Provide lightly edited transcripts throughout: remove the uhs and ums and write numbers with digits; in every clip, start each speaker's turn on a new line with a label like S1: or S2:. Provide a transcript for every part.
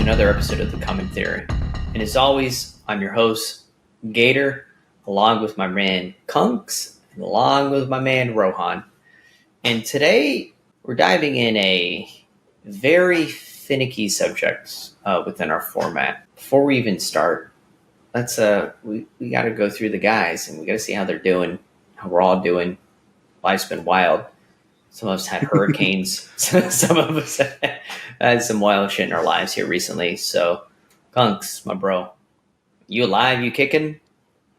S1: another episode of The Common Theory. And as always, I'm your host, Gator, along with my man, Kunks, and along with my man, Rohan. And today, we're diving in a very finicky subject within our format. Before we even start, let's we got to go through the guys, and we got to see how they're doing, how we're all doing. Life's been wild. Some of us had hurricanes. Some of us had some wild shit in our lives here recently. So, Kunks, my bro, you alive? You kicking?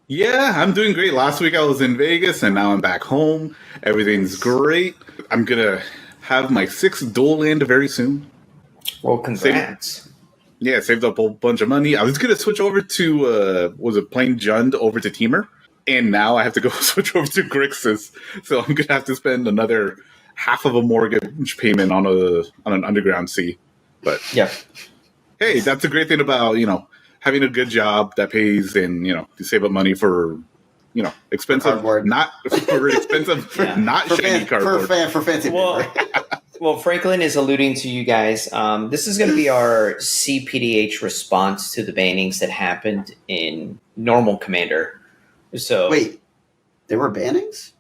S2: Yeah, I'm doing great. Last week I was in Vegas, and now I'm back home. Everything's great. I'm going to have my 6th dual land very soon.
S1: Well, congrats.
S2: Saved up a bunch of money. I was going to switch over to, Plain Jund over to Teamer. And now I have to go switch over to Grixis. So I'm going to have to spend another half of a mortgage payment on an underground sea. But
S1: yeah,
S2: hey, that's a great thing about, having a good job that pays and, you save up money for, expensive, not for expensive, not for shiny cardboard.
S3: For fancy paper.
S1: Well, Franklin is alluding to you guys. This is going to be our cPDH response to the bannings that happened in normal Commander. So
S3: wait, there were bannings?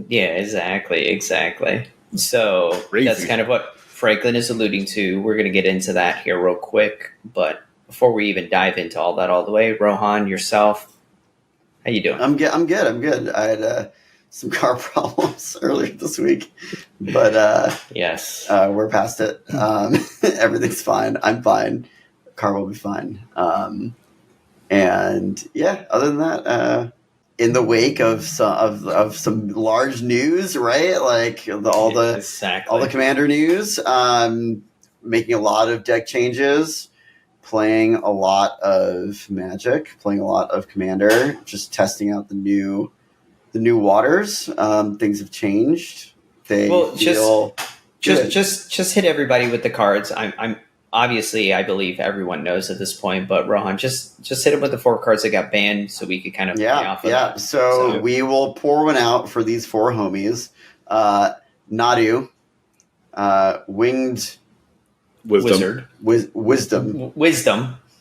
S1: Yeah, exactly. So
S2: Crazy.
S1: That's kind of what Franklin is alluding to. We're going to get into that here real quick. But before we even dive into all that all the way, Rohan, yourself, how you doing?
S3: I'm good. I had some car problems earlier this week, but
S1: yes,
S3: we're past it. Everything's fine. I'm fine. Car will be fine. And yeah, other than that, in the wake of some large news, right? Like all the Commander news, making a lot of deck changes, playing a lot of Magic, playing a lot of Commander, just testing out the new waters. Things have changed.
S1: Just hit everybody with the cards. I'm obviously, I believe everyone knows at this point, but Rohan, just hit him with the 4 cards that got banned so we could kind of play off of that.
S3: So we will pour one out for these 4 homies. Nadu, Winged
S1: Wizard.
S3: Wisdom.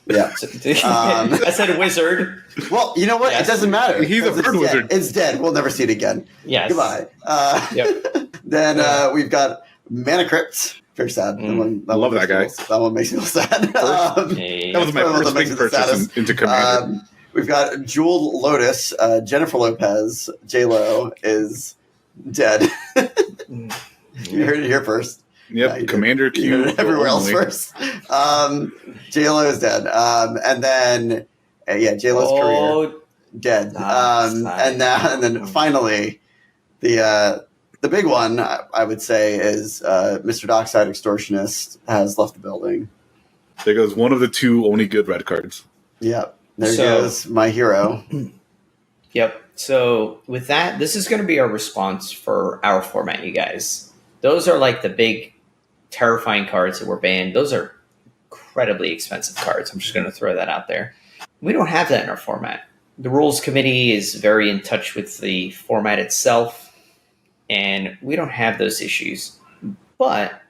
S3: Yeah.
S1: I said wizard.
S3: Well, you know what? Yes. It doesn't matter.
S2: He's a bird wizard.
S3: It's dead. We'll never see it again.
S1: Yes.
S3: Goodbye. Then we've got Mana Crypt. Very sad.
S2: I love that guy.
S3: That one makes me feel sad.
S2: That was my first big purchase into Commander.
S3: We've got Jeweled Lotus. Jennifer Lopez, J-Lo, is dead. You heard it here first.
S2: Yep, yeah, Commander Q.
S3: Everywhere else first. J-Lo is dead. And then, J-Lo's career, dead. And then finally, the big one, I would say, is Mr. Dockside Extortionist has left the building.
S2: There goes one of the 2 only good red cards.
S3: Yep. There goes my hero.
S1: Yep. So with that, this is going to be our response for our format, you guys. Those are like the big, terrifying cards that were banned. Those are incredibly expensive cards. I'm just going to throw that out there. We don't have that in our format. The Rules Committee is very in touch with the format itself. And we don't have those issues. But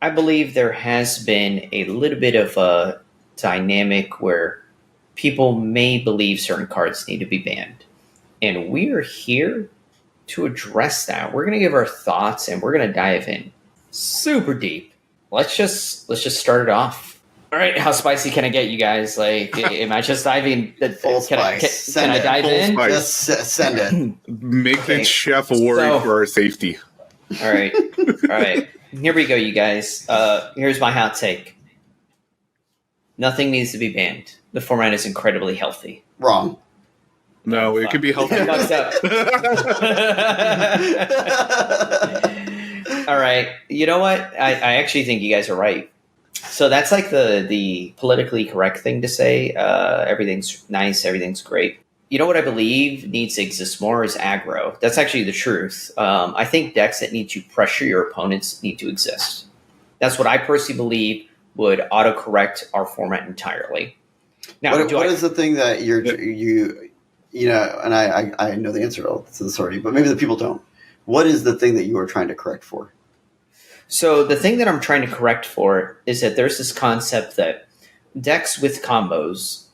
S1: I believe there has been a little bit of a dynamic where people may believe certain cards need to be banned. And we are here to address that. We're going to give our thoughts and we're going to dive in super deep. Let's just start it off. All right, how spicy can I get you guys? Like, am I just diving?
S3: Full spice. Can I dive in? Just send it.
S2: Make the chef worry for our safety.
S1: All right. Here we go, you guys. Here's my hot take. Nothing needs to be banned. The format is incredibly healthy.
S3: Wrong.
S2: No, it could be healthy.
S1: All right. You know what? I actually think you guys are right. So that's like the politically correct thing to say. Everything's nice. Everything's great. You know what I believe needs to exist more is aggro. That's actually the truth. I think decks that need to pressure your opponents need to exist. That's what I personally believe would autocorrect our format entirely. Now,
S3: what is the thing that and I know the answer to this already, but maybe the people don't. What is the thing that you are trying to correct for?
S1: So the thing that I'm trying to correct for is that there's this concept that decks with combos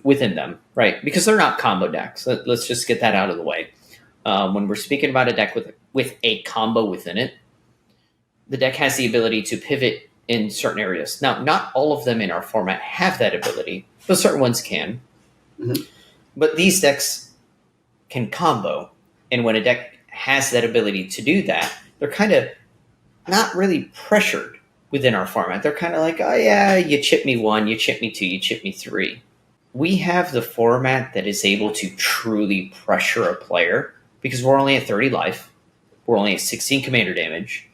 S1: within them, right? Because they're not combo decks. Let's just get that out of the way. When we're speaking about a deck with a combo within it, the deck has the ability to pivot in certain areas. Now, not all of them in our format have that ability, but certain ones can. Mm-hmm. But these decks can combo. And when a deck has that ability to do that, they're kind of not really pressured within our format. They're kind of like, oh yeah, you chip me 1, you chip me 2, you chip me 3. We have the format that is able to truly pressure a player because we're only at 30 life. We're only at 16 commander damage.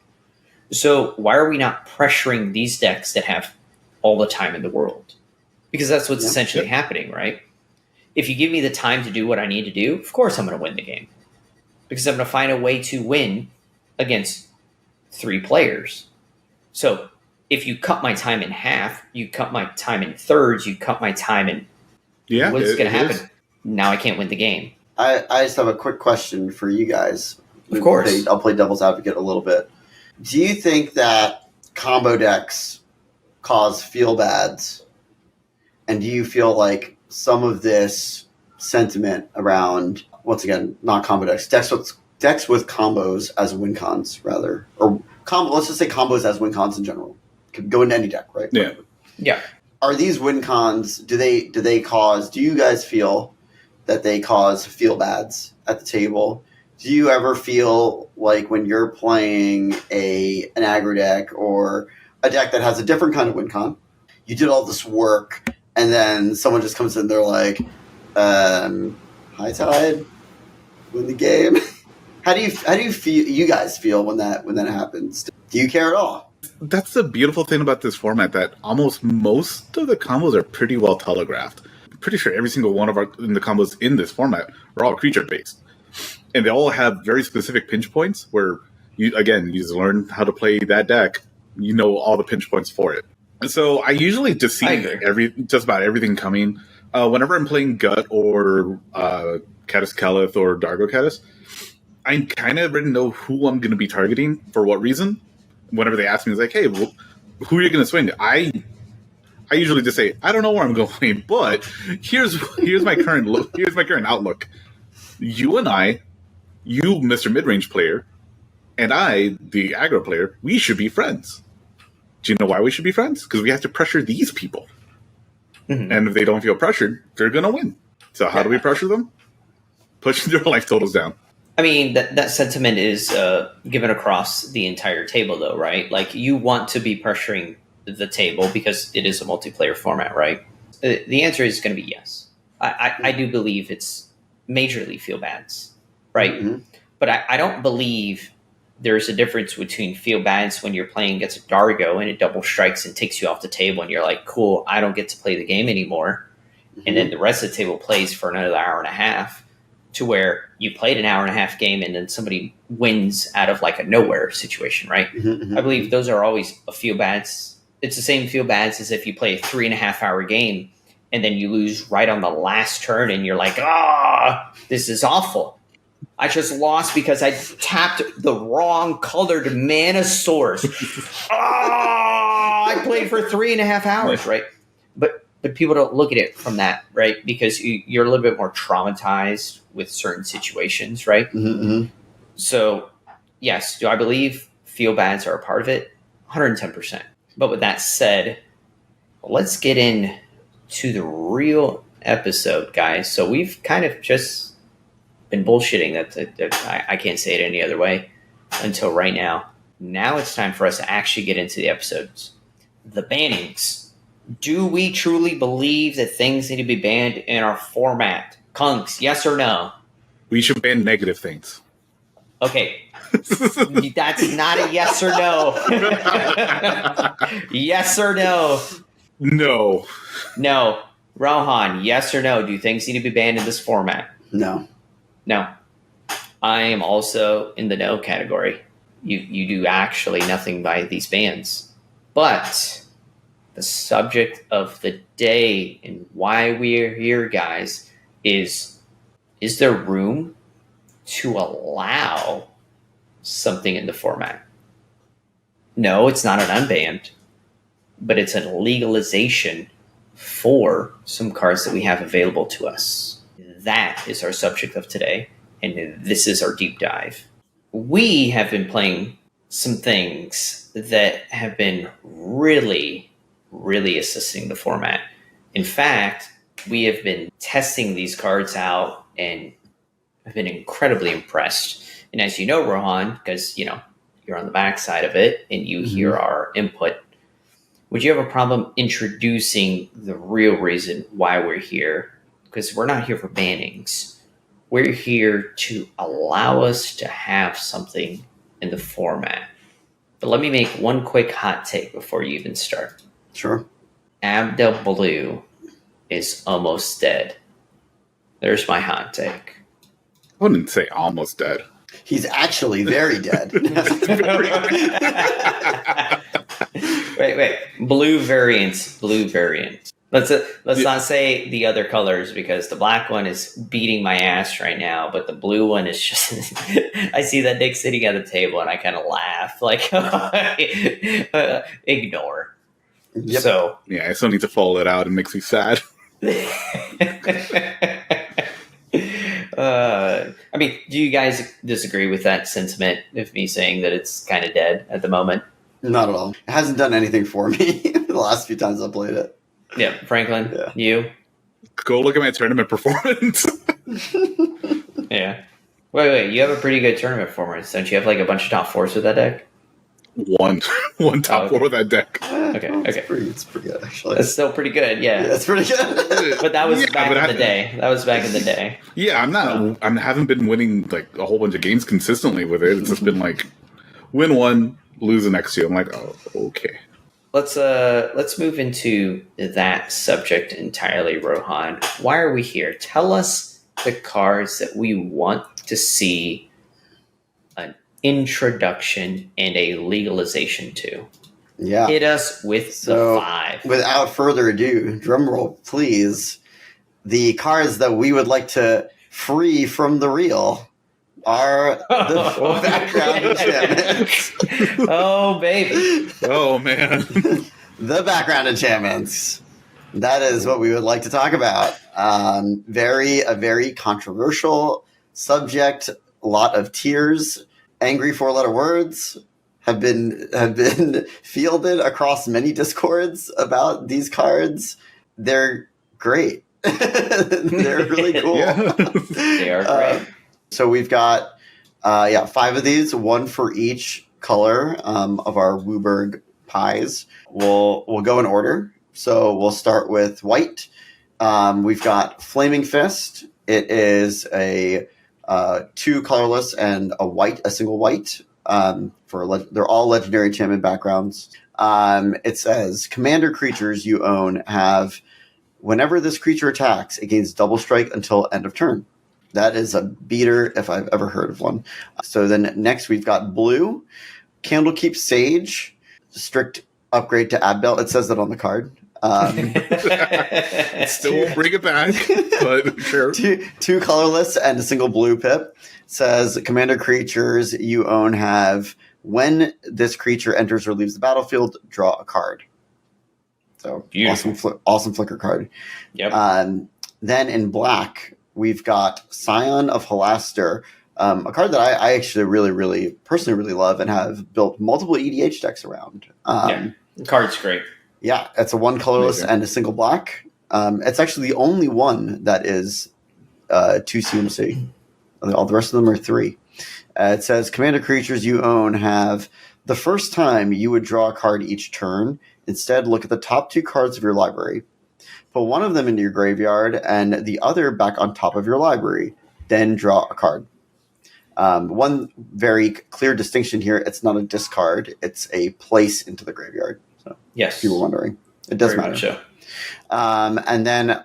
S1: So why are we not pressuring these decks that have all the time in the world? Because that's what's essentially happening, right? If you give me the time to do what I need to do, of course I'm going to win the game. Because I'm going to find a way to win against 3 players. So if you cut my time in half, you cut my time in thirds, you cut my time in... what's going to happen? Now I can't win the game.
S3: I just have a quick question for you guys.
S1: Of course.
S3: I'll play devil's advocate a little bit. Do you think that combo decks cause feel bads? And do you feel like some of this sentiment around, once again, not combo decks, decks with combos as win cons, rather, or let's just say combos as win cons in general, could go into any deck, right?
S2: Yeah.
S1: Yeah.
S3: Are these win cons? Do you guys feel that they cause feel bads at the table? Do you ever feel like when you're playing an aggro deck or a deck that has a different kind of win con, you did all this work and then someone just comes in, they're like, high tide, win the game? How do you guys feel when that happens? Do you care at all?
S2: That's the beautiful thing about this format, that almost most of the combos are pretty well telegraphed. I'm pretty sure every single one of the combos in this format are all creature based. And they all have very specific pinch points where you just learn how to play that deck. You know all the pinch points for it. And so I usually just see just about everything coming. Whenever I'm playing Gut or Caddis Calith or Dargo Caddis, I kind of already know who I'm going to be targeting for what reason. Whenever they ask me, it's like, hey, well, who are you going to swing? I usually just say, I don't know where I'm going, but here's my current outlook. You and I, you, Mr. Midrange player, and I, the aggro player, we should be friends. Do you know why we should be friends? Because we have to pressure these people. Mm-hmm. And if they don't feel pressured, they're going to win. So how do we pressure them? Pushing their life totals down.
S1: I mean, that sentiment is given across the entire table, though, right? Like, you want to be pressuring the table because it is a multiplayer format, right? The answer is going to be yes. I do believe it's majorly feel bads, right? Mm-hmm. But I don't believe there's a difference between feel bads when you're playing against a Dargo and it double strikes and takes you off the table and you're like, cool, I don't get to play the game anymore. Mm-hmm. And then the rest of the table plays for another hour and a half, to where you played an hour and a half game and then somebody wins out of like a nowhere situation, right? Mm-hmm. I believe those are always a feel bads. It's the same feel bads as if you play a 3.5 hour game and then you lose right on the last turn and you're like, this is awful. I just lost because I tapped the wrong colored mana source. I played for 3.5 hours, right? But people don't look at it from that, right? Because you're a little bit more traumatized with certain situations, right? Mm-hmm. So, yes, do I believe feel bads are a part of it? 110%. But with that said, let's get into the real episode, guys. So we've kind of just been bullshitting. I can't say it any other way until right now. Now it's time for us to actually get into the episodes. The bannings. Do we truly believe that things need to be banned in our format? Kunks, yes or no?
S2: We should ban negative things.
S1: Okay. That's not a yes or no. Yes or no?
S2: No.
S1: No. Rohan, yes or no? Do things need to be banned in this format?
S3: No.
S1: No. I am also in the no category. You do actually nothing by these bans. But the subject of the day and why we're here, guys, is there room to allow something in the format? No, it's not an unbanned. but it's a legalization for some cards that we have available to us. That is our subject of today, and this is our deep dive. We have been playing some things that have been really, really assisting the format. In fact, we have been testing these cards out and have been incredibly impressed. And as you know, Rohan, because you're on the back side of it and you hear our input, would you have a problem introducing the real reason why we're here? Because we're not here for bannings. We're here to allow us to have something in the format. But let me make one quick hot take before you even start.
S3: Sure.
S1: Abdel Blue is almost dead. There's my hot take.
S2: I wouldn't say almost dead.
S3: He's actually very dead.
S1: Wait. Blue variants. Let's not say the other colors, because the black one is beating my ass right now, but the blue one is just... I see that Nick sitting at the table and I kind of laugh. Like, ignore.
S3: Yep.
S1: So...
S2: Yeah, I still need to follow it out. It makes me sad.
S1: I mean, do you guys disagree with that sentiment of me saying that it's kind of dead at the moment?
S3: Not at all. It hasn't done anything for me the last few times I've played it.
S1: Yeah, Franklin, you?
S2: Go look at my tournament performance.
S1: Yeah. Wait, you have a pretty good tournament performance. Don't you have like a bunch of top fours with that deck?
S2: One top four with that deck.
S1: Okay.
S3: It's pretty good, actually.
S1: That's still pretty good, yeah.
S3: That's pretty good.
S1: But that was back in the day. That was back in the day.
S2: Yeah, I haven't been winning like a whole bunch of games consistently with it. It's just been like win one, lose the next two. I'm like, oh, okay.
S1: Let's move into that subject entirely, Rohan. Why are we here? Tell us the cards that we want to see an introduction and a legalization to.
S3: Yeah.
S1: Hit us with the 5.
S3: Without further ado, drumroll, please. The cards that we would like to free from the reel are the background enchantments.
S1: Oh, baby.
S2: Oh, man.
S3: The background enchantments. That is what we would like to talk about. A very controversial subject. A lot of tears. Angry 4-letter words have been fielded across many discords about these cards. They're great. They're really cool.
S1: Yeah. They are great.
S3: So we've got 5 of these, one for each color of our Wooburg pies. We'll go in order. So we'll start with white. We've got Flaming Fist. It is a 2 colorless and a single white. They're all legendary enchantment backgrounds. It says commander creatures you own have, whenever this creature attacks, it gains double strike until end of turn. That is a beater if I've ever heard of one. So then next we've got blue. Candlekeep Sage. Strict upgrade to Abdel. It says that on the card.
S2: Still won't bring it back, but sure.
S3: 2 colorless and a single blue pip. Says commander creatures you own have, when this creature enters or leaves the battlefield, draw a card. So awesome flicker card.
S1: Yep.
S3: Then in black, we've got Scion of Halaster, a card that I actually really personally love and have built multiple EDH decks around.
S1: The card's great.
S3: Yeah, it's a 1 colorless and a single black. It's actually the only one that is 2 CMC. All the rest of them are 3. It says commander creatures you own have, the first time you would draw a card each turn, instead look at the top 2 cards of your library. Put one of them into your graveyard and the other back on top of your library. Then draw a card. One very clear distinction here. It's not a discard. It's a place into the graveyard. So,
S1: yes.
S3: If you were wondering. It does matter.
S1: So.
S3: And then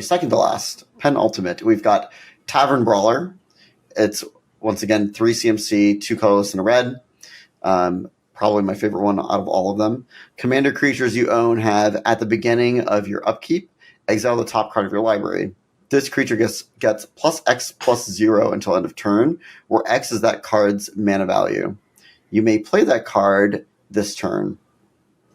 S3: second to last, penultimate, we've got Tavern Brawler. It's, once again, 3 CMC, 2 colorless and a red. Probably my favorite one out of all of them. Commander creatures you own have, at the beginning of your upkeep, exile the top card of your library. This creature gets +X+0 until end of turn, where X is that card's mana value. You may play that card this turn.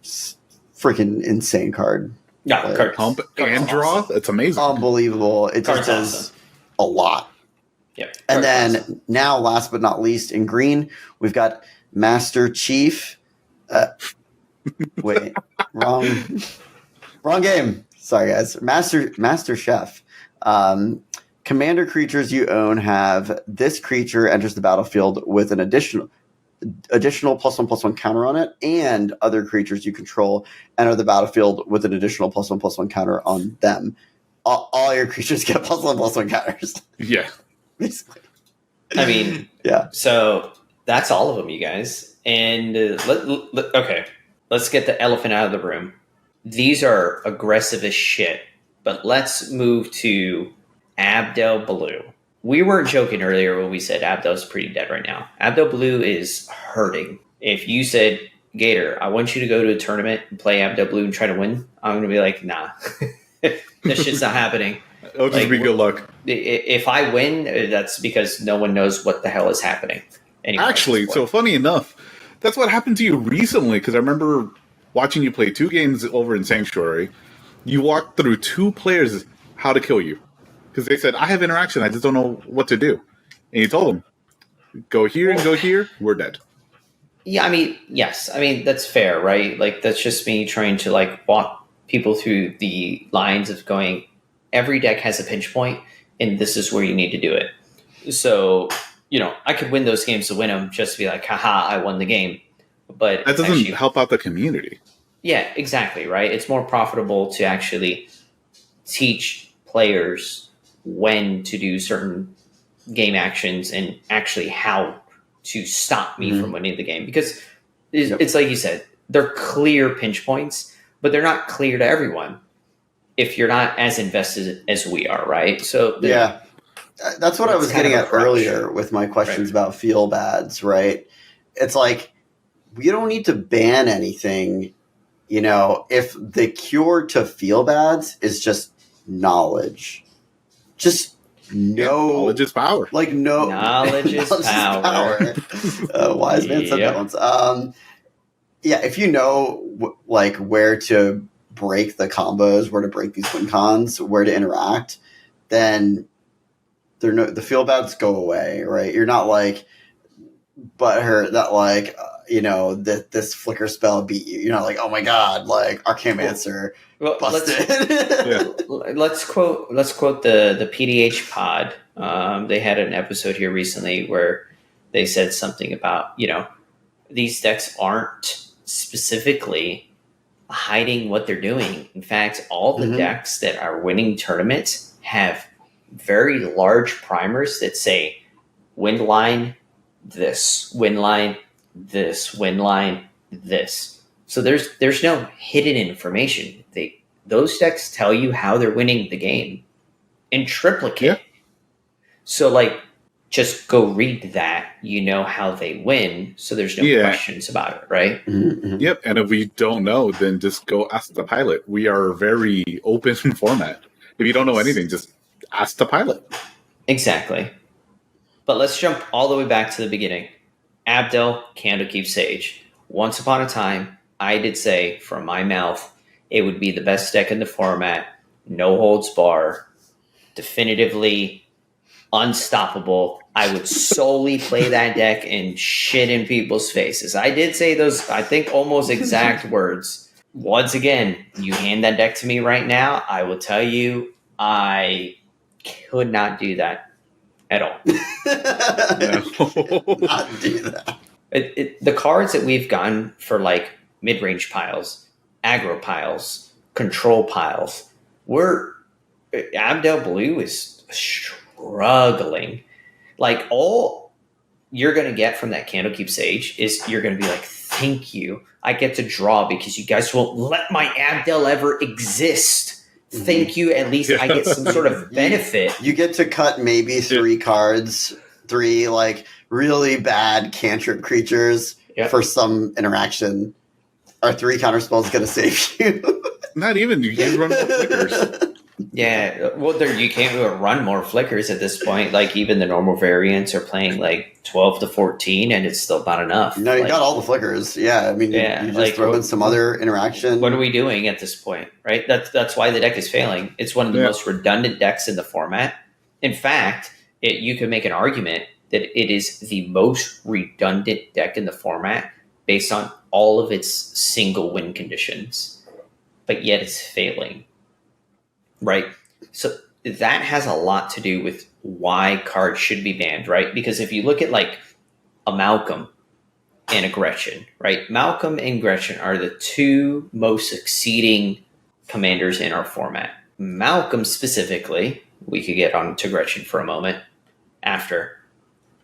S3: freaking insane card.
S1: Yeah,
S3: Like,
S2: Pump and draw.
S1: awesome.
S2: It's amazing.
S3: Unbelievable. It just
S1: Card's
S3: does
S1: awesome.
S3: a lot.
S1: Yep.
S3: And
S1: Card's
S3: then
S1: awesome.
S3: now, last but not least, in green, we've got Master Chief. Wait, wrong game. Sorry, guys. Master Chef. Commander creatures you own have this creature enters the battlefield with an additional +1/+1 counter on it, and other creatures you control enter the battlefield with an additional +1/+1 counter on them. All your creatures get +1/+1 counters.
S2: Yeah.
S3: Basically.
S1: I mean,
S3: yeah.
S1: So that's all of them, you guys. And okay, let's get the elephant out of the room. These are aggressive as shit, but let's move to Abdel Blue. We weren't joking earlier when we said Abdel's pretty dead right now. Abdel Blue is hurting. If you said, Gator, I want you to go to a tournament and play Abdel Blue and try to win, I'm going to be like, nah. That shit's not happening.
S2: It'll just be good luck.
S1: If I win, that's because no one knows what the hell is happening. Anyway,
S2: Actually, so funny enough, that's what happened to you recently, because I remember watching you play 2 games over in Sanctuary. You walked through 2 players how to kill you. Because they said, I have interaction, I just don't know what to do. And you told them, go here and go here, we're dead.
S1: Yeah, I mean, yes. I mean, that's fair, right? Like, that's just me trying to, like, walk people through the lines of going, every deck has a pinch point, and this is where you need to do it. So, I could win those games to win them, just to be like, haha, I won the game. But
S2: that doesn't help out the community.
S1: Yeah, exactly, right? It's more profitable to actually teach players when to do certain game actions and actually how to stop me from winning the game. Because it's like you said, they're clear pinch points, but they're not clear to everyone if you're not as invested as we are, right? So
S3: yeah, that's what I was getting at earlier with my questions about feel bads, right? It's like, we don't need to ban anything, if the cure to feel bads is just knowledge. Just
S2: knowledge is power.
S3: Like
S1: knowledge is power.
S3: Wise man said that once. If you know where to break the combos, where to break these win cons, where to interact, then the feel bads go away, right? You're not like butthurt that this flicker spell beat you. You're not like, oh my god, Archaeomancer busted.
S1: Let's quote the PDH pod. They had an episode here recently where they said something about these decks aren't specifically hiding what they're doing. In fact, all the decks that are winning tournaments have very large primers that say wind line this, wind line this, wind line this. So there's no hidden information. Those decks tell you how they're winning the game in triplicate.
S2: Yeah.
S1: So just go read that. You know how they win. So there's no questions about it, right?
S3: Mm-hmm.
S2: Yep. And if we don't know, then just go ask the pilot. We are a very open format. If you don't know anything, just ask the pilot.
S1: Exactly. But let's jump all the way back to the beginning. Abdel, Candlekeep Sage. Once upon a time, I did say from my mouth, it would be the best deck in the format, no holds bar, definitively unstoppable. I would solely play that deck and shit in people's faces. I did say those, I think, almost exact words. Once again, you hand that deck to me right now, I will tell you I could not do that at all.
S3: Not do that.
S1: The cards that we've gotten for mid-range piles, aggro piles, control piles, Abdel Blue is struggling. All you're going to get from that Candlekeep Sage is you're going to be like, thank you. I get to draw because you guys won't let my Abdel ever exist. Thank you. At least I get some sort of benefit.
S3: You get to cut maybe 3 cards, 3 really bad cantrip creatures for some interaction. Our 3 counter spells going to save you.
S2: Not even. You can run more flickers.
S1: Yeah, well, you can't run more flickers at this point. Like even the normal variants are playing like 12 to 14, and it's still not enough.
S3: No, you
S1: like,
S3: got all the flickers. Yeah, I mean, you just
S1: like,
S3: throw in some other interaction.
S1: What are we doing at this point, right? That's why the deck is failing. It's one of the most redundant decks in the format. In fact, you could make an argument that it is the most redundant deck in the format based on all of its single win conditions, but yet it's failing. Right. So that has a lot to do with why cards should be banned, right? Because if you look at like a Malcolm and a Gretchen, right? Malcolm and Gretchen are the two most succeeding commanders in our format. Malcolm specifically, we could get on to Gretchen for a moment after,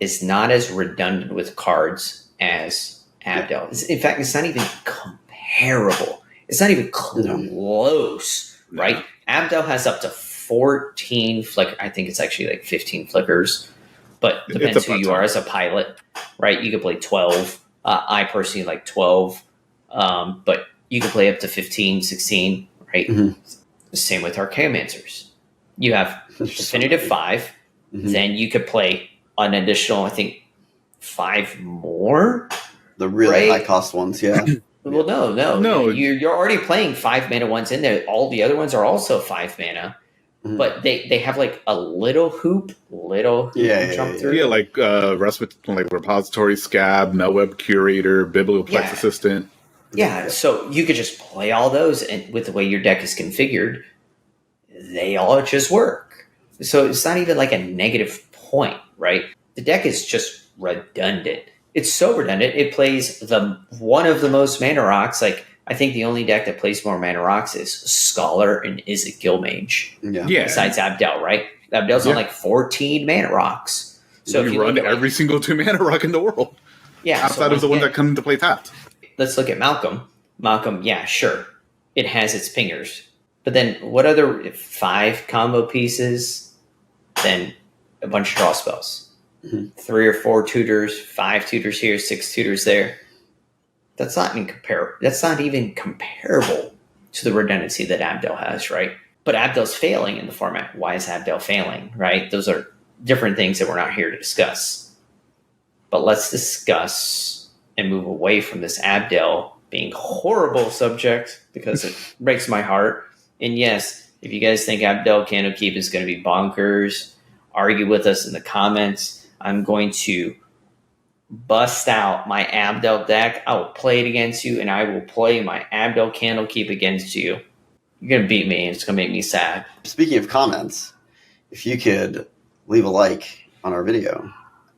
S1: is not as redundant with cards as Abdel. In fact, it's not even comparable. It's not even close, right? Abdel has up to 14 flickers. I think it's actually like 15 flickers, but depends who you are as a pilot, right? You could play 12. I personally like 12, but you can play up to 15, 16, right? Mm-hmm. Same with Archaeomancers. You have definitive 5, then you could play an additional, I think, 5 more.
S3: The really high cost ones, yeah.
S1: Well, no. You're already playing 5 mana ones in there. All the other ones are also 5 mana, but they have like a little hoop jump through.
S2: Yeah, like like repository scab, Melweb curator, Biblioplex assistant.
S1: Yeah, so you could just play all those, and with the way your deck is configured, they all just work. So it's not even like a negative point, right? The deck is just redundant. It's so redundant. It plays one of the most mana rocks. Like I think the only deck that plays more mana rocks is Scholar and is it Guildmage. Yeah. Besides Abdel, right? Abdel's on like 14 mana rocks.
S2: So you run every single 2 mana rock in the world.
S1: Yeah.
S2: Outside of the one that come into play tapped.
S1: Let's look at Malcolm. Malcolm, yeah, sure. It has its pingers. But then what other 5 combo pieces? Then a bunch of draw spells. 3 or 4 tutors, 5 tutors here, 6 tutors there. That's not even comparable to the redundancy that Abdel has, right? But Abdel's failing in the format. Why is Abdel failing, right? Those are different things that we're not here to discuss. But let's discuss and move away from this Abdel being horrible subject because it breaks my heart. And yes, if you guys think Abdel Candlekeep is going to be bonkers, argue with us in the comments. I'm going to bust out my Abdel deck. I will play it against you, and I will play my Abdel Candlekeep against you. You're going to beat me, and it's going to make me sad.
S3: Speaking of comments, if you could leave a like on our video,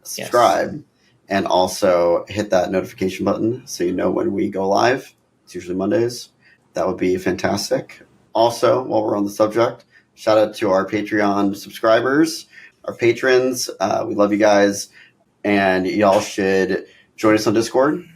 S3: subscribe, and also hit that notification button so you know when we go live. It's usually Mondays. That would be fantastic. Also, while we're on the subject, shout out to our Patreon subscribers, our patrons. We love you guys, and y'all should join us on Discord.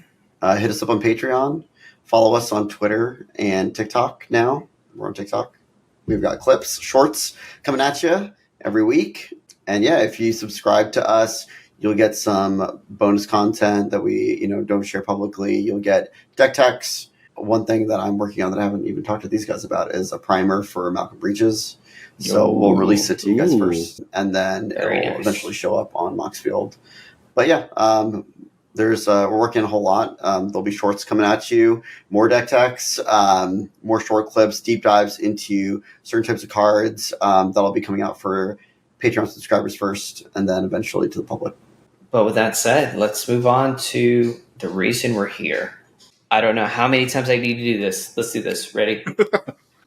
S3: Hit us up on Patreon. Follow us on Twitter and TikTok now. We're on TikTok. We've got clips, shorts coming at you every week. And yeah, if you subscribe to us, you'll get some bonus content that we don't share publicly. You'll get deck techs. One thing that I'm working on that I haven't even talked to these guys about is a primer for Malcolm Breaches. So we'll release it to you guys first, and then it will eventually show up on Moxfield. But yeah, we're working a whole lot. There'll be shorts coming at you, more deck techs, more short clips, deep dives into certain types of cards. That'll be coming out for Patreon subscribers first, and then eventually to the public.
S1: But with that said, let's move on to the reason we're here. I don't know how many times I need to do this. Let's do this. Ready?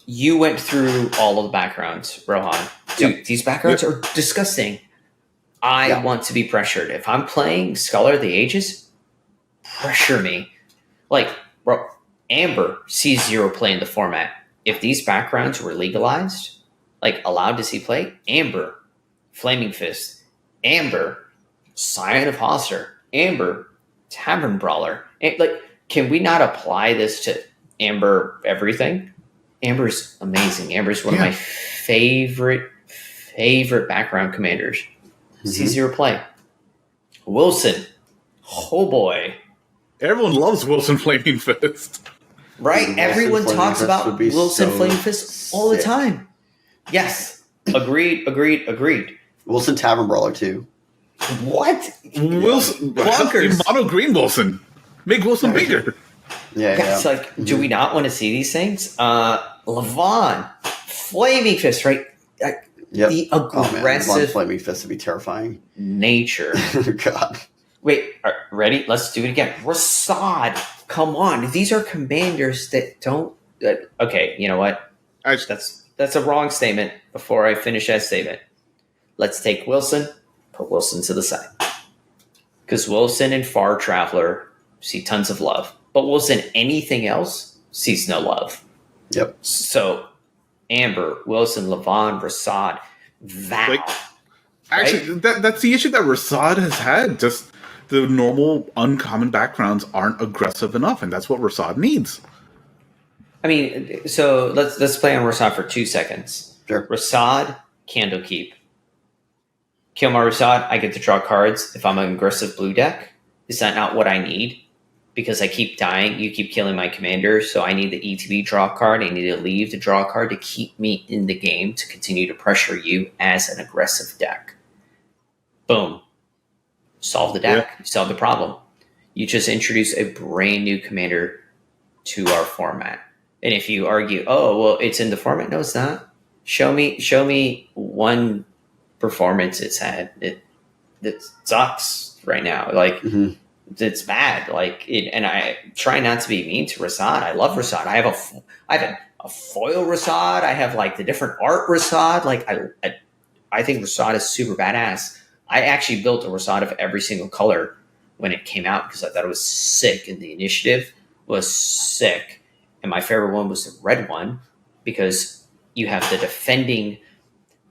S1: You went through all of the backgrounds, Rohan. Dude, these backgrounds are disgusting. I want to be pressured. If I'm playing Scholar of the Ages, pressure me. Like, bro, Amber sees 0 play in the format. If these backgrounds were legalized, like allowed to see play, Amber, Flaming Fist, Amber, Scion of Hoster, Amber, Tavern Brawler. Like, can we not apply this to Amber everything? Amber's amazing. Amber's one of my favorite background commanders. C0 play. Wilson. Oh boy.
S2: Everyone loves Wilson Flaming Fist.
S1: Right? Everyone talks about Wilson Flaming Fist all the time. Yes. Agreed.
S3: Wilson Tavern Brawler too.
S1: What?
S2: Wilson,
S1: Bonkers.
S2: mono green Wilson. Make Wilson bigger.
S1: It's like, do we not want to see these things? Levon, Flaming Fist, right? The aggressive
S3: Flaming Fist would be terrifying.
S1: Nature.
S3: God.
S1: Wait, ready? Let's do it again. Rasad, come on. These are commanders that don't. Okay, you know what? That's a wrong statement. Before I finish that statement, let's take Wilson. Put Wilson to the side, because Wilson and Far Traveler see tons of love, but Wilson anything else sees no love.
S3: Yep.
S1: So Amber, Wilson, Levon, Rasad, Val.
S2: Actually, that's the issue that Rasad has had. Just the normal uncommon backgrounds aren't aggressive enough, and that's what Rasad needs.
S1: I mean, so let's play on Rasad for 2 seconds.
S3: Sure.
S1: Rasad, Candlekeep. Kill my Rasad, I get to draw cards if I'm an aggressive blue deck. Is that not what I need? Because I keep dying, you keep killing my commander, so I need the ETB draw card, I need to leave to draw a card to keep me in the game to continue to pressure you as an aggressive deck. Boom. Solve the deck.
S2: Yeah.
S1: Solve the problem. You just introduce a brand new commander to our format. And if you argue, oh, well, it's in the format. No, it's not. Show me one performance it's had. It sucks right now. Like, it's bad. Like, and I try not to be mean to Rasad. I love Rasad. I have a foil Rasad. I have like the different art Rasad. Like, I think Rasad is super badass. I actually built a Rasad of every single color when it came out because I thought it was sick, and the initiative was sick. And my favorite one was the red one because you have the defending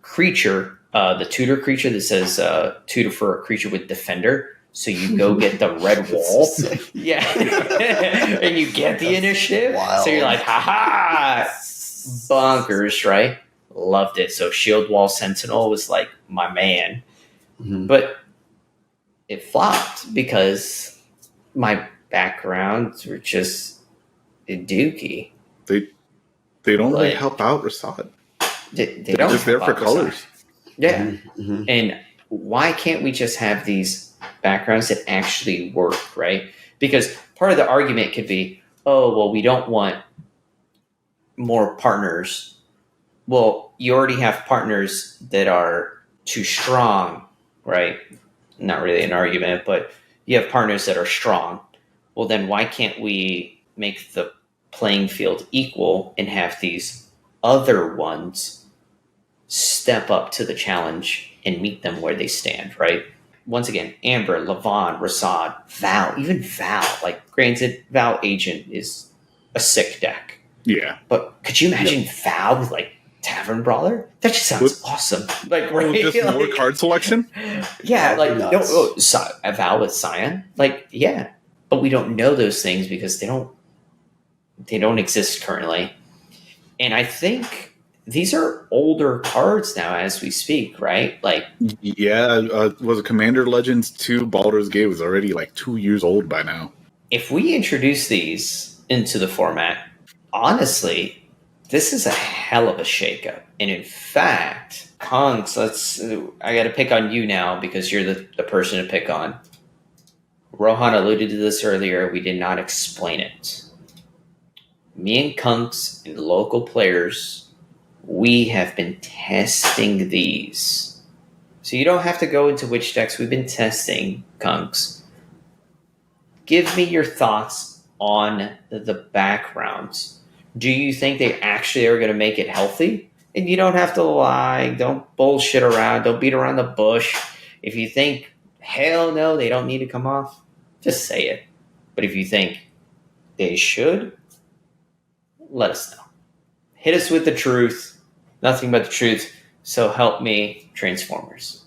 S1: creature, the tutor creature that says tutor for a creature with defender. So you go get the red wall. Yeah. And you get the initiative.
S3: Wild.
S1: So you're like, haha, bonkers, right? Loved it. So Shield Wall Sentinel was like my man. But it flopped because my backgrounds were just dookie.
S2: They don't really help out Rasad.
S1: They're
S2: don't just there for colors.
S1: Yeah. And why can't we just have these backgrounds that actually work, right? Because part of the argument could be, oh, well, we don't want more partners. Well, you already have partners that are too strong, right? Not really an argument, but you have partners that are strong. Well, then why can't we make the playing field equal and have these other ones step up to the challenge and meet them where they stand, right? Once again, Amber, Levon, Rasad, Val, even Val. Like, granted, Val Agent is a sick deck.
S2: Yeah.
S1: But could you imagine Val with, like, Tavern Brawler? That just sounds awesome. Like, right?
S2: Just more card selection?
S1: Yeah, like, Val with Scion? Like, yeah. But we don't know those things because they don't exist currently. And I think these are older cards now as we speak, right? Like,
S2: yeah, was it Commander Legends 2 Baldur's Gate was already like 2 years old by now.
S1: If we introduce these into the format, honestly, this is a hell of a shakeup. And in fact, Kongs, I got to pick on you now because you're the person to pick on. Rohan alluded to this earlier. We did not explain it. Me and Kunks and local players, we have been testing these. So you don't have to go into which decks we've been testing, Kunks. Give me your thoughts on the backgrounds. Do you think they actually are going to make it healthy? And you don't have to lie. Don't bullshit around. Don't beat around the bush. If you think, hell no, they don't need to come off, just say it. But if you think they should, let us know. Hit us with the truth. Nothing but the truth. So help me, Transformers.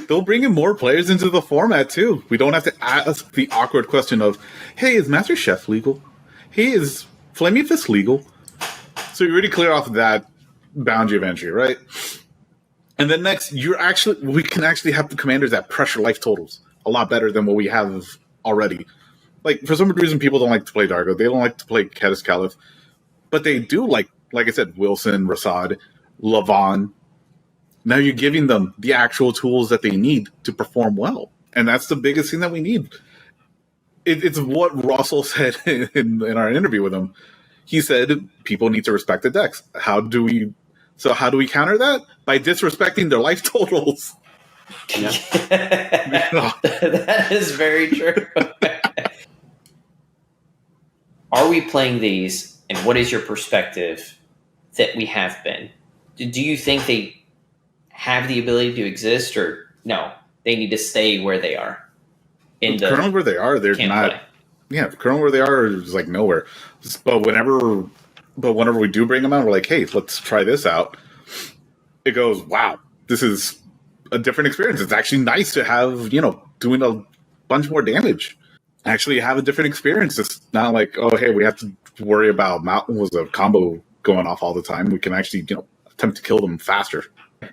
S2: They'll bring in more players into the format too. We don't have to ask the awkward question of, hey, is Master Chef legal? Hey, is Flaming Fist legal? So you already clear off that boundary of entry, right? And then next, we can actually have the commanders that pressure life totals a lot better than what we have already. Like, for some reason, people don't like to play Dargo. They don't like to play Caddis Caliph. But they do like like I said, Wilson, Rasad, Lavon. Now you're giving them the actual tools that they need to perform well. And that's the biggest thing that we need. It's what Russell said in our interview with him. He said people need to respect the decks. How do we counter that? By disrespecting their life totals.
S1: Yeah. That is very true. Are we playing these, and what is your perspective that we have been? Do you think they have the ability to exist, or no, they need to stay where they are?
S2: Currently where they are, they're not. Play. Yeah, currently where they are is like nowhere. But whenever we do bring them out, we're like, hey, let's try this out. It goes, wow, this is a different experience. It's actually nice to have, doing a bunch more damage. Actually have a different experience. It's not like, oh, hey, we have to worry about Mountain was a combo going off all the time. We can actually, attempt to kill them faster.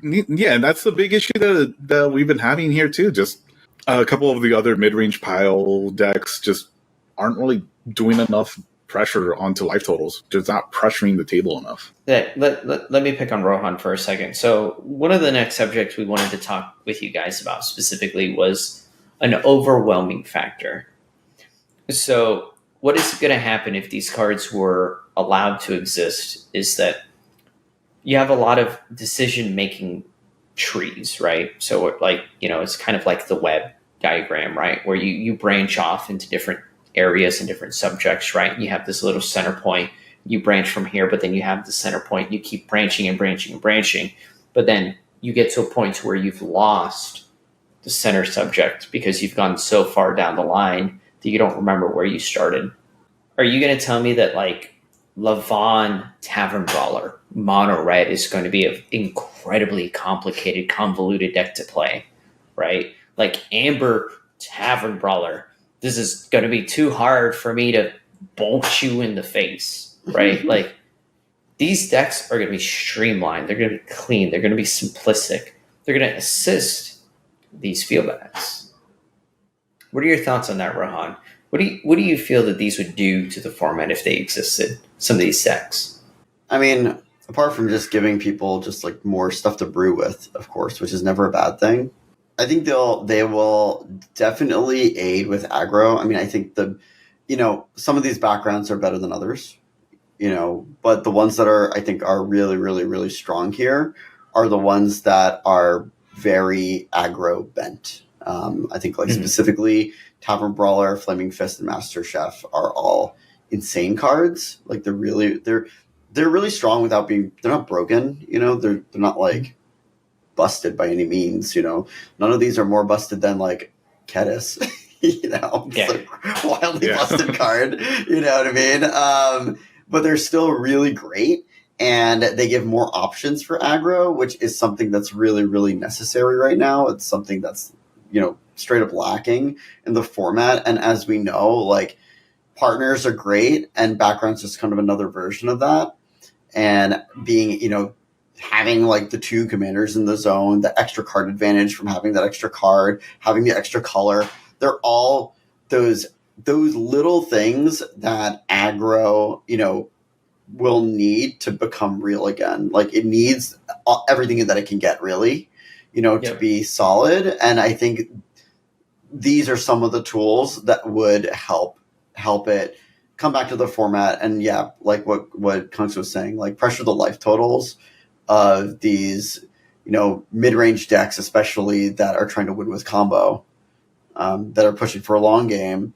S2: Yeah, and that's the big issue that we've been having here too. Just a couple of the other mid-range pile decks just aren't really doing enough pressure onto life totals. Just not pressuring the table enough.
S1: Let me pick on Rohan for a second. So one of the next subjects we wanted to talk with you guys about specifically was an overwhelming factor. So what is going to happen if these cards were allowed to exist is that you have a lot of decision-making trees, right? So it's kind of like the web diagram, right? Where you branch off into different areas and different subjects, right? You have this little center point, you branch from here, but then you have the center point, you keep branching and branching and branching, but then you get to a point where you've lost the center subject because you've gone so far down the line that you don't remember where you started. Are you going to tell me that Lavon Tavern Brawler mono red is going to be an incredibly complicated, convoluted deck to play, right? Amber Tavern Brawler, this is going to be too hard for me to bolt you in the face, right? These decks are going to be streamlined. They're going to be clean. They're going to be simplistic. They're going to assist these field bats. What are your thoughts on that, Rohan? What do you feel that these would do to the format if they existed? Some of these decks.
S3: I mean, apart from just giving people just more stuff to brew with, of course, which is never a bad thing. I think they will definitely aid with aggro. I mean, I think some of these backgrounds are better than others, but the ones that I think are really, really, really strong here are the ones that are very aggro bent. I think specifically Tavern Brawler, Flaming Fist, and Master Chef are all insane cards. They're really strong without being, they're not broken, they're not busted by any means, none of these are more busted than Kedis, It's a wildly busted card, you know what I mean? But they're still really great, and they give more options for aggro, which is something that's really, really necessary right now. It's something that's, straight up lacking in the format. And as we know, partners are great, and background's just kind of another version of that. And being, having the two commanders in the zone, the extra card advantage from having that extra card, having the extra color, they're all those little things that aggro, will need to become real again. It needs everything that it can get, really, to be solid. And I think these are some of the tools that would help it come back to the format. And what Kunks was saying, pressure the life totals of these, mid-range decks, especially that are trying to win with combo, that are pushing for a long game,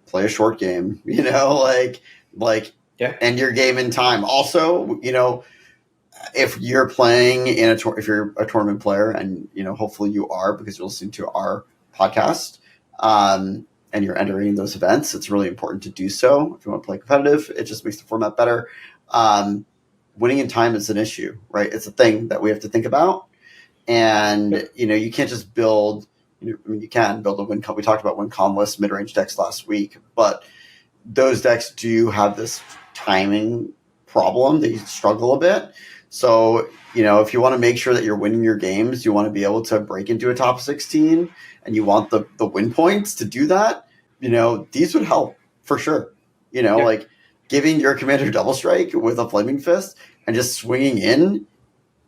S3: play a short game, end your game in time. Also, if you're playing if you're a tournament player, and, hopefully you are, because you're listening to our podcast, and you're entering those events, it's really important to do so. If you want to play competitive, it just makes the format better. Winning in time is an issue, right? It's a thing that we have to think about. And, you can't just build, you can build a win con. We talked about win con-less mid-range decks last week, but those decks do have this timing problem. They struggle a bit. So, if you want to make sure that you're winning your games, you want to be able to break into a top 16, and you want the win points to do that, these would help for sure. giving your commander double strike with a Flaming Fist and just swinging in,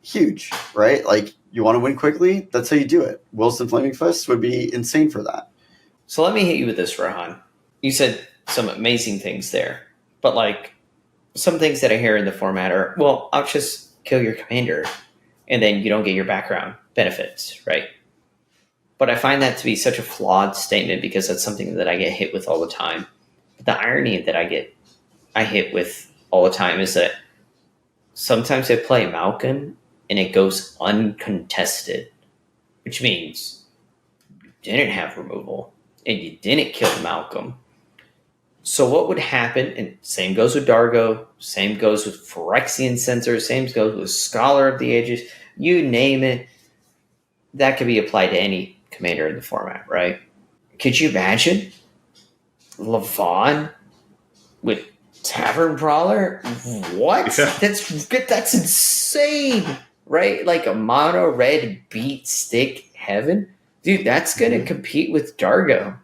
S3: huge, right? Like, you want to win quickly, that's how you do it. Wilson Flaming Fist would be insane for that.
S1: So let me hit you with this, Rohan. You said some amazing things there, but like some things that I hear in the format are, well, I'll just kill your commander and then you don't get your background benefits, right? But I find that to be such a flawed statement because that's something that I get hit with all the time. But the irony that I hit with all the time is that sometimes I play Malkin and it goes uncontested, which means you didn't have removal and you didn't kill Malcolm. So what would happen, and same goes with Dargo, same goes with Phyrexian Censor, same goes with Scholar of the Ages, you name it, that could be applied to any commander in the format, right? Could you imagine Levon with Tavern Brawler? What?
S2: Yeah.
S1: That's insane, right? Like a mono red beat stick heaven? Dude, that's going to compete with Dargo.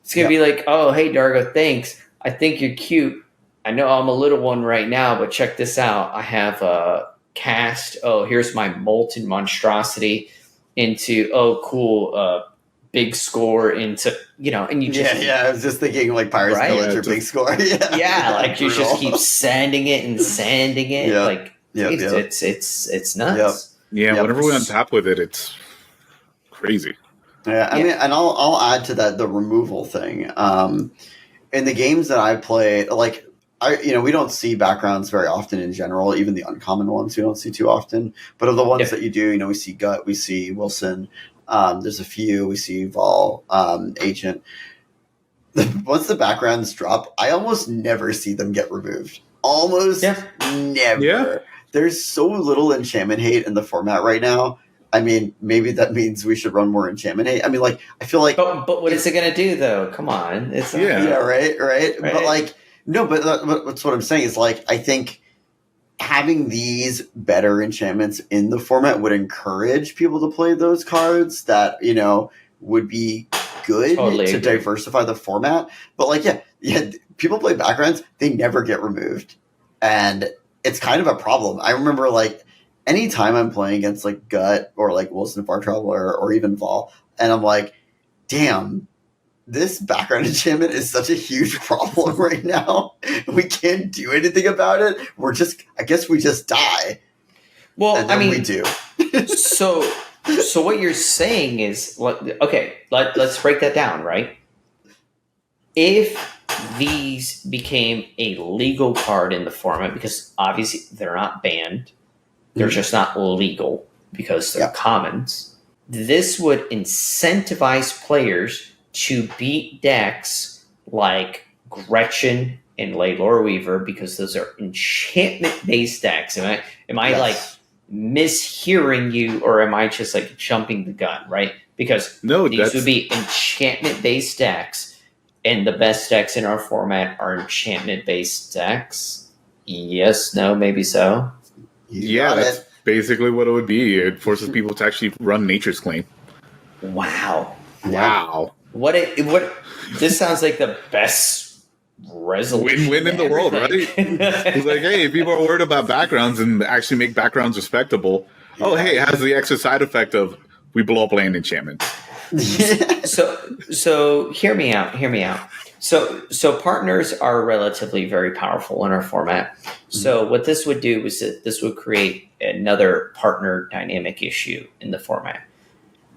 S1: It's going to be like, oh, hey, Dargo, thanks. I think you're cute. I know I'm a little one right now, but check this out. I have a cast. Oh, here's my Molten Monstrosity into, oh, cool, big score into, and you just...
S3: Yeah, I was just thinking like Pirates
S1: Right?
S3: Village or Big Score.
S1: Yeah, like you just keep sanding it and sanding it.
S3: Yeah.
S1: Like, it's nuts.
S2: Yeah,
S3: Yep.
S2: whenever we untap with it, it's crazy.
S3: Yeah, I mean, and I'll add to that the removal thing. In the games that I play, like we don't see backgrounds very often in general. Even the uncommon ones we don't see too often. But of the ones that you do, we see Gut, we see Wilson. There's a few we see Vol, Agent. Once the backgrounds drop, I almost never see them get removed. Almost never.
S2: Yeah.
S3: There's so little enchantment hate in the format right now. I mean, maybe that means we should run more enchantment hate. I mean, like, I feel like...
S1: But what is it going to do, though? Come on. It's not,
S3: Yeah, right? But, like, no, but that's what I'm saying is, like, I think having these better enchantments in the format would encourage people to play those cards that, would be good to diversify the format. But, like, yeah, people play backgrounds, they never get removed. And it's kind of a problem. I remember, like, anytime I'm playing against like Gut or like Wilson Far Traveler or even Vol, and I'm like, damn, this background enchantment is such a huge problem right now. We can't do anything about it. I guess we just die.
S1: Well,
S3: and then we do.
S1: so what you're saying is, okay, let's break that down, right? If these became a legal card in the format, because obviously they're not banned, they're just not legal because they're commons. This would incentivize players to beat decks like Gretchen and Laylor Weaver because those are enchantment-based decks. Am I like mishearing you, or am I just like jumping the gun, right? Because these would be enchantment-based decks, and the best decks in our format are enchantment-based decks. Yes, no, maybe so.
S2: That's basically what it would be. It forces people to actually run Nature's Claim.
S1: Wow. This sounds like the best resolution.
S2: Win-win in the world, right? It's like, hey, people are worried about backgrounds and actually make backgrounds respectable. Yeah. Oh, hey, it has the extra side effect of we blow up land enchantments.
S1: So hear me out. So partners are relatively very powerful in our format. So what this would do is that this would create another partner dynamic issue in the format.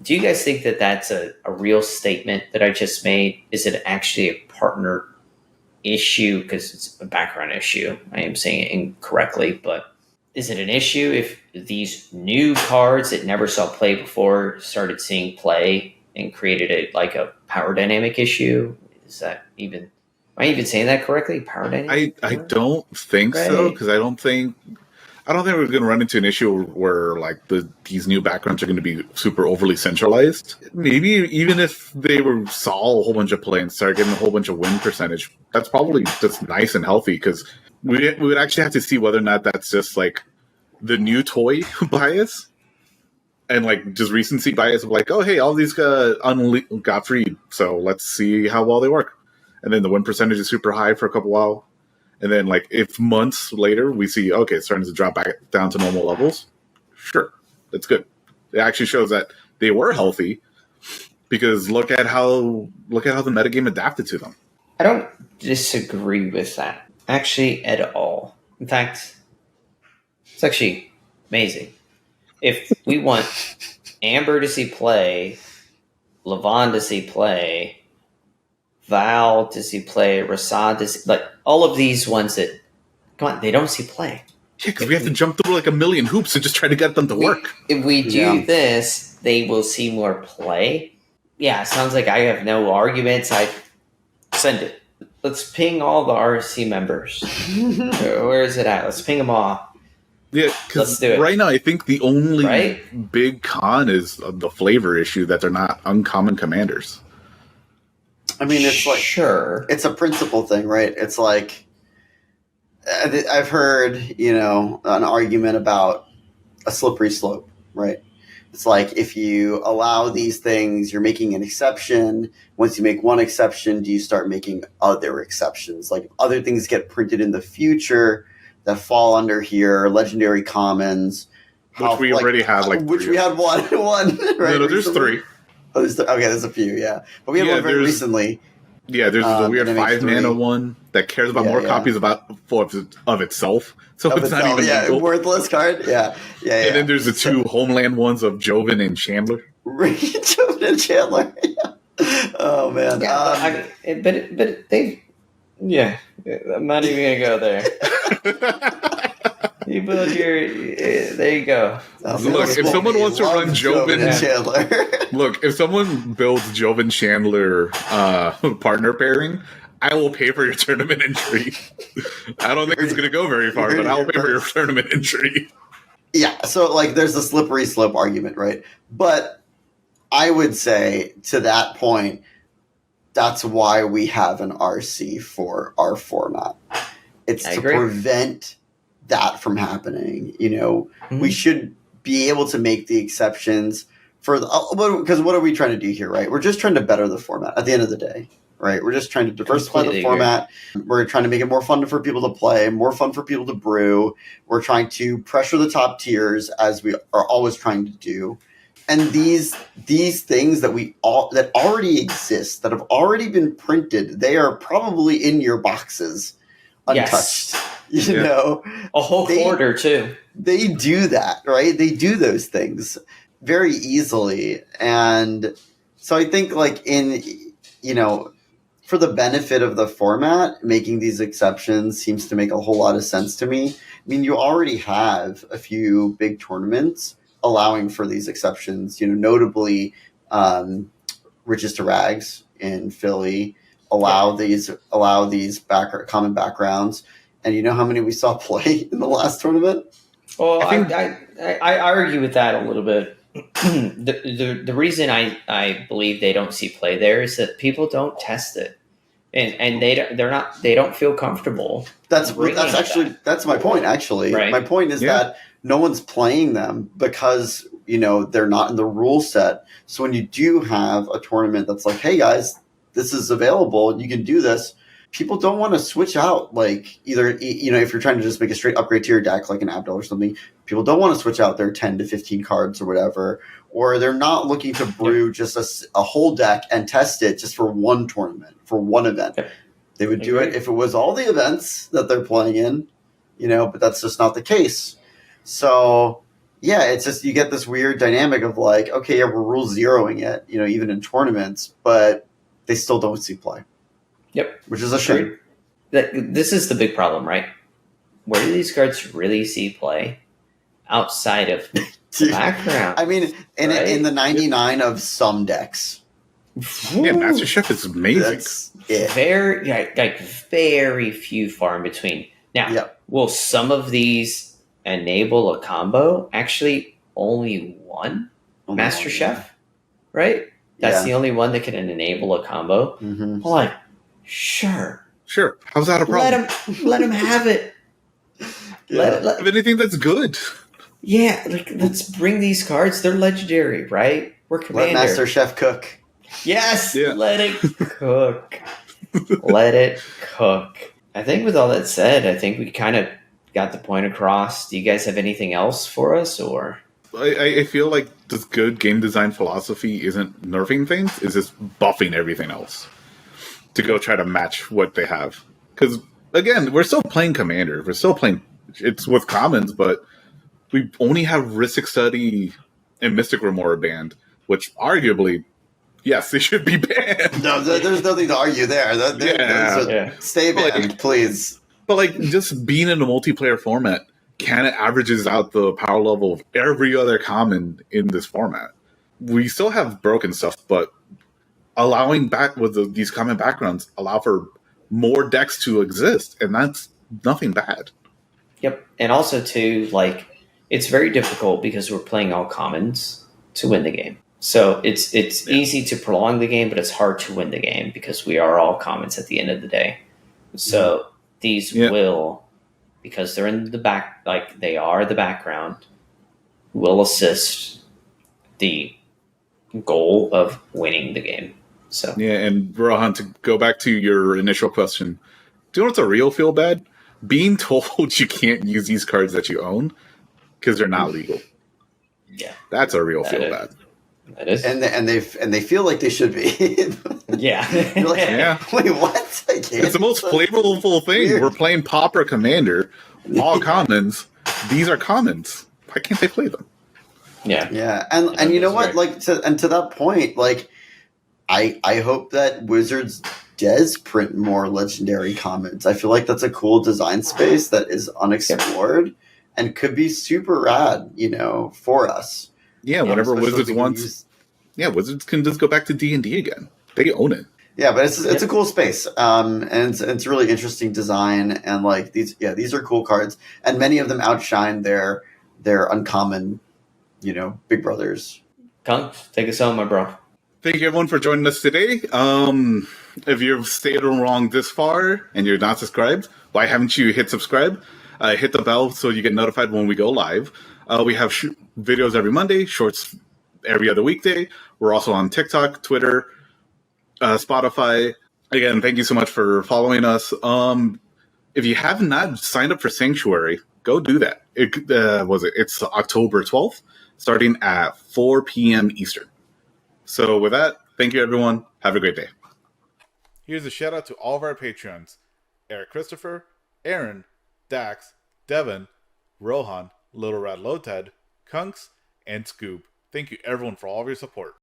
S1: Do you guys think that that's a real statement that I just made? Is it actually a partner issue? Because it's a background issue. I am saying it incorrectly, but is it an issue if these new cards that never saw play before started seeing play and created a power dynamic issue? Is that even... Am I even saying that correctly? Power dynamic?
S2: I don't think so, because I don't think we're going to run into an issue where like these new backgrounds are going to be super overly centralized. Maybe even if they saw a whole bunch of play and started getting a whole bunch of win percentage, that's probably just nice and healthy, because we would actually have to see whether or not that's just like the new toy bias and like just recency bias of like, oh, hey, all these got freed, so let's see how well they work. And then the win percentage is super high for a couple while. And then, like, if months later we see, okay, it's starting to drop back down to normal levels, sure, that's good. It actually shows that they were healthy because look at how the metagame adapted to them.
S1: I don't disagree with that, actually, at all. In fact, it's actually amazing. If we want Amber to see play, Levon to see play, Val to see play, Rasad to see, like, all of these ones that, come on, they don't see play.
S2: Yeah, because we have to jump through like a million hoops and just try to get them to work.
S1: If we do this, they will see more play. Yeah, it sounds like I have no arguments. I send it. Let's ping all the RC members. Where is it at? Let's ping them all.
S2: Yeah, because right now I think the only big con is the flavor issue that they're not uncommon commanders.
S3: I mean, it's like
S1: sure,
S3: it's a principle thing, right? It's like I've heard, an argument about a slippery slope, right? It's like if you allow these things, you're making an exception. Once you make one exception, do you start making other exceptions? Like other things get printed in the future that fall under here, legendary commons.
S2: Which we already had,
S3: which we had one, right?
S2: No, there's three.
S3: Oh, there's a few, yeah. But we had one very recently.
S2: Yeah, there's the weird 5 mana one that cares about more copies of itself. So it's not even legal.
S3: Worthless card. Yeah.
S2: And then there's the two homeland ones of Joven and Chandler.
S3: Joven and Chandler. Yeah. Oh man.
S1: Yeah, but they. Yeah, I'm not even gonna go there. You build your. There you go.
S2: Look, if someone wants to run Joven and Chandler. Look, if someone builds Joven Chandler partner pairing, I will pay for your tournament entry. I don't think it's going to go very far, but I'll pay for your tournament entry.
S3: Yeah, so like there's the slippery slope argument, right? But I would say to that point, that's why we have an RC for our format. It's to prevent that from happening. We should be able to make the exceptions for because what are we trying to do here, right? We're just trying to better the format at the end of the day, right? We're just trying to diversify the format. We're trying to make it more fun for people to play, more fun for people to brew. We're trying to pressure the top tiers as we are always trying to do. And these things that already exist, that have already been printed, they are probably in your boxes untouched.
S1: Yes. A whole quarter too.
S3: They do that, right? They do those things very easily. And so I think like for the benefit of the format, making these exceptions seems to make a whole lot of sense to me. I mean, you already have a few big tournaments allowing for these exceptions, notably Riches to Rags in Philly allow these common backgrounds. And you know how many we saw play in the last tournament?
S1: Well, I argue with that a little bit. The reason I believe they don't see play there is that people don't test it, and they don't feel comfortable.
S3: That's my point. Actually, my point is that no one's playing them because they're not in the rule set. So when you do have a tournament that's like, hey guys, this is available, you can do this. People don't want to switch out, like either, if you're trying to just make a straight upgrade to your deck, like an Abdel or something, people don't want to switch out their 10 to 15 cards or whatever, or they're not looking to brew just a whole deck and test it just for one tournament, for one event. They would do it if it was all the events that they're playing in, but that's just not the case. So, yeah, it's just you get this weird dynamic of like, okay, yeah, we're rule zeroing it, even in tournaments, but they still don't see play.
S1: Yep.
S3: Which is a shame.
S1: This is the big problem, right? Where do these cards really see play outside of the background?
S3: I mean, in the 99 of some decks.
S2: Yeah, Master Chef is amazing.
S3: That's it.
S1: Very few far in between. Now, will some of these enable a combo? Actually, only one Master Chef, right? That's the only one that can enable a combo.
S3: Mm-hmm.
S1: Hold on. Sure.
S2: How's that a problem?
S1: Let him have it.
S2: If anything, that's good.
S1: Yeah, let's bring these cards. They're legendary, right? We're commander.
S3: Let Master Chef cook.
S1: Yes. Yeah. Let it cook. Let it cook. I think with all that said, I think we kind of got the point across. Do you guys have anything else for us, or?
S2: I feel like this good game design philosophy isn't nerfing things; it's just buffing everything else to go try to match what they have. Because again, we're still playing Commander. We're still playing. It's with commons, but we only have Rhystic Study and Mystic Remora banned, which arguably, yes, they should be banned.
S3: No, there's nothing to argue there. Stay banned, please.
S2: But like, just being in a multiplayer format kind of averages out the power level of every other common in this format. We still have broken stuff, but allowing back with these common backgrounds allow for more decks to exist, and that's nothing bad.
S1: Yep, and also too, like, it's very difficult because we're playing all commons to win the game. So it's easy to prolong the game, but it's hard to win the game because we are all commons at the end of the day. So these will, because they're in the back, like they are the background, will assist the goal of winning the game. So
S2: yeah, and Rohan, to go back to your initial question, do you know what's a real feel bad? Being told you can't use these cards that you own because they're not legal.
S1: Yeah,
S2: that's a real feel bad.
S1: That is,
S3: and they feel like they should be.
S1: Yeah.
S3: Like, yeah. Wait, what? I can't.
S2: It's the most flavorful thing. Weird. We're playing Pauper Commander, all commons. These are commons. Why can't they play them?
S1: Yeah,
S3: yeah, and you know what? Like, to that point, like, I hope that Wizards does print more legendary commons. I feel like that's a cool design space that is unexplored and could be super rad, you know, for us.
S2: Yeah, whenever Wizards wants, Wizards can just go back to D&D again. They own it.
S3: Yeah, but it's a cool space, and it's really interesting design, and like these are cool cards, and many of them outshine their uncommon, you know, big brothers.
S1: Kunk, take us home, my bro.
S2: Thank you everyone for joining us today. If you've stayed along this far and you're not subscribed, why haven't you hit subscribe? Hit the bell so you get notified when we go live. We have videos every Monday, shorts every other weekday. We're also on TikTok, Twitter, Spotify. Again, thank you so much for following us. If you have not signed up for Sanctuary, go do that. It's October 12th, starting at 4 p.m. Eastern. So with that, thank you everyone. Have a great day.
S4: Here's a shout out to all of our Patreons: Eric Christopher, Aaron, Dax, Devin, Rohan, Little Rat Lotad, Kunks, and Scoob. Thank you everyone for all of your support.